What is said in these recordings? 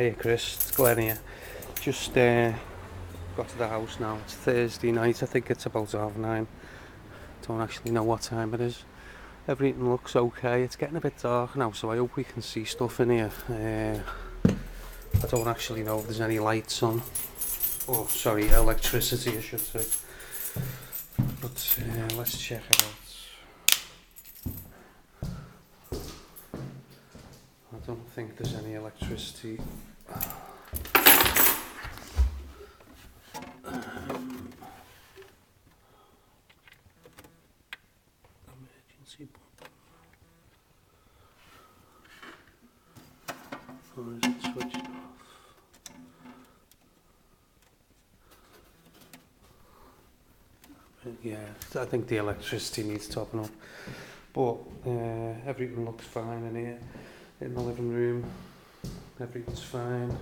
Hiya Chris, it's Glenn here. Just got to the house now. It's Thursday night, I think it's about 9:30. Don't actually know what time it is. Everything looks okay. It's getting a bit dark now, so I hope we can see stuff in here. I don't actually know if there's any lights on. Oh, sorry, electricity I should say. But let's check it out. I don't think there's any electricity. Emergency button. Or is it switched off? Yeah, I think the electricity needs topping up. But everything looks fine in here. In the living room, everything's fine.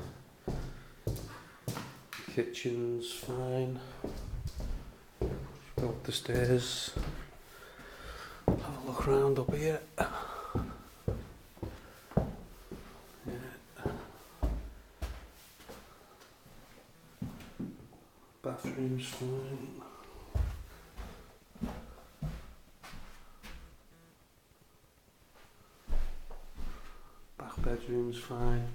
Kitchen's fine. Go up the stairs. Have a look round up here. Yeah. Bathroom's fine. Back bedroom's fine.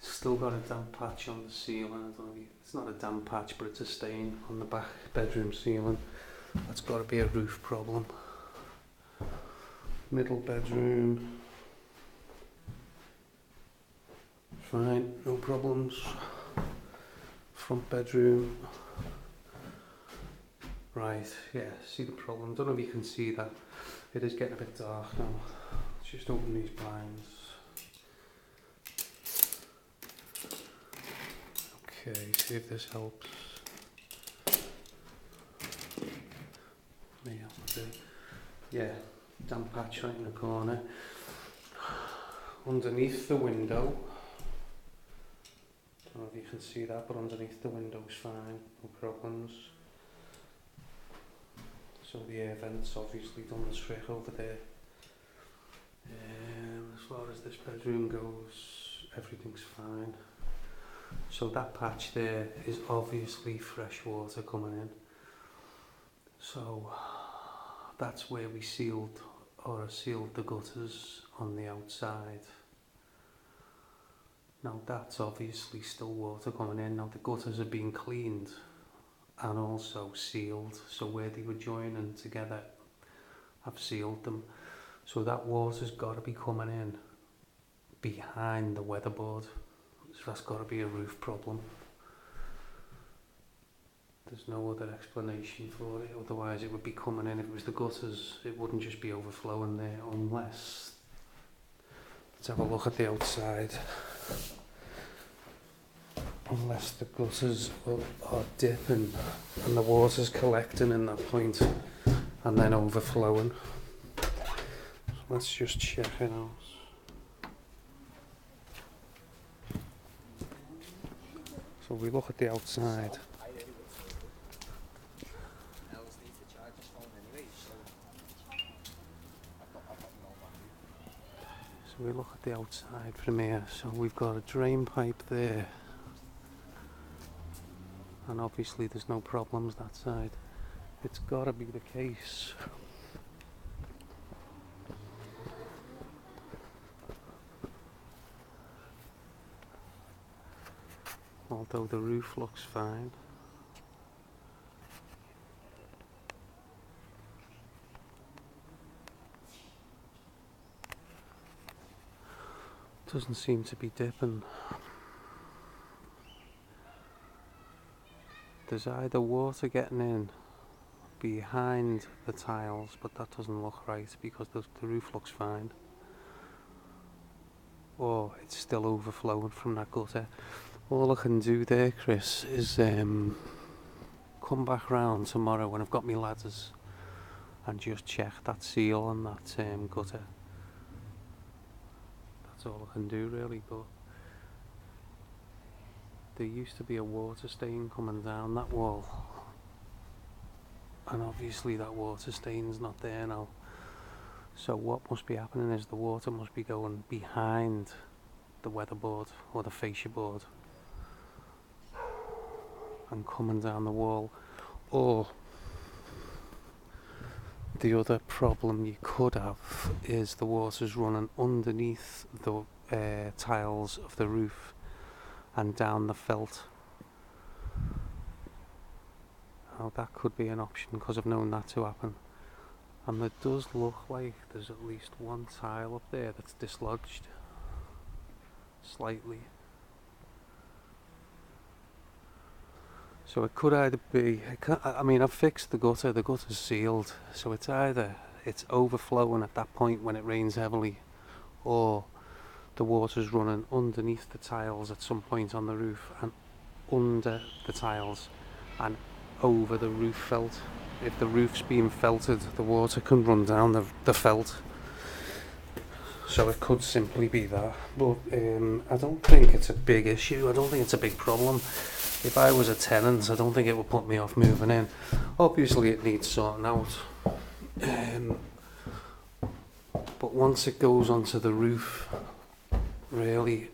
Still got a damp patch on the ceiling. I don't know, it's not a damp patch, but it's a stain on the back bedroom ceiling. That's got to be a roof problem. Middle bedroom, fine, no problems. Front bedroom, right, yeah, see the problem. Don't know if you can see that. It is getting a bit dark now. Let's just open these blinds. Okay, see if this helps. Yeah, damp patch right in the corner. Underneath the window, don't know if you can see that, but underneath the window's fine, no problems. So the air vent's obviously done the trick over there. As far as this bedroom goes, everything's fine. So that patch there is obviously fresh water coming in. So that's where we sealed the gutters on the outside. Now that's obviously still water coming in. Now the gutters are being cleaned and also sealed. So where they were joining together, I've sealed them. So that water's got to be coming in behind the weatherboard. So that's got to be a roof problem. There's no other explanation for it, otherwise it would be coming in. If it was the gutters, it wouldn't just be overflowing there, unless... Let's have a look at the outside. Unless the gutters are dipping and the water's collecting in that point and then overflowing. So let's just check it out. So we look at the outside. So we look at the outside from here. So we've got a drain pipe there. And obviously there's no problems that side. It's got to be the case. Although the roof looks fine. Doesn't seem to be dipping. There's either water getting in behind the tiles, but that doesn't look right because the roof looks fine. Or it's still overflowing from that gutter. All I can do there, Chris, is come back round tomorrow when I've got my ladders and just check that seal on that gutter. That's all I can do really, but there used to be a water stain coming down that wall, and obviously that water stain's not there now. So what must be happening is the water must be going behind the weatherboard or the fascia board and coming down the wall. Or the other problem you could have is the water's running underneath the tiles of the roof and down the felt. Now that could be an option because I've known that to happen. And it does look like there's at least one tile up there that's dislodged slightly. So it could either be, I mean I've fixed the gutter's sealed, so it's either it's overflowing at that point when it rains heavily, or the water's running underneath the tiles at some point on the roof and under the tiles and over the roof felt. If the roof's being felted, the water can run down the felt. So it could simply be that. But I don't think it's a big issue. I don't think it's a big problem. If I was a tenant, I don't think it would put me off moving in. Obviously it needs sorting out. But once it goes onto the roof, really,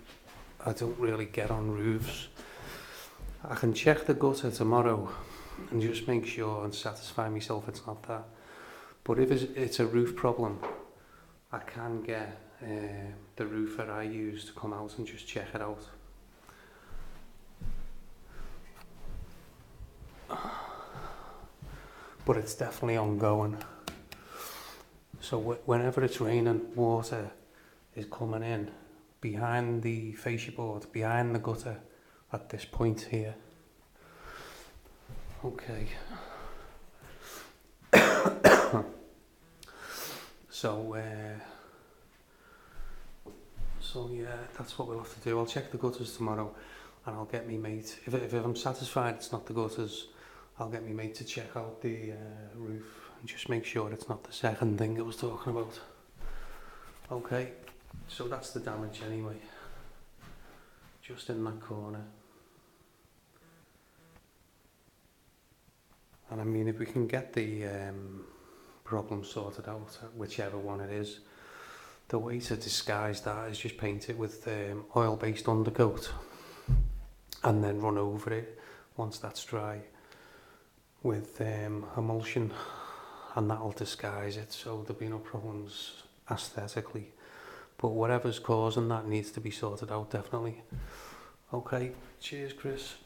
I don't really get on roofs. I can check the gutter tomorrow and just make sure and satisfy myself it's not that. But if it's a roof problem, I can get the roofer I use to come out and just check it out. But it's definitely ongoing. So whenever it's raining, water is coming in behind the fascia board, behind the gutter at this point here. Okay. So yeah, that's what we'll have to do. I'll check the gutters tomorrow and I'll get me mate, if I'm satisfied it's not the gutters, I'll get me mate to check out the roof and just make sure it's not the second thing I was talking about. Okay, so that's the damage anyway, just in that corner. And I mean, if we can get the problem sorted out, whichever one it is, the way to disguise that is just paint it with oil-based undercoat and then run over it once that's dry with emulsion, and that'll disguise it so there'll be no problems aesthetically. But whatever's causing that needs to be sorted out, definitely. Okay, cheers Chris.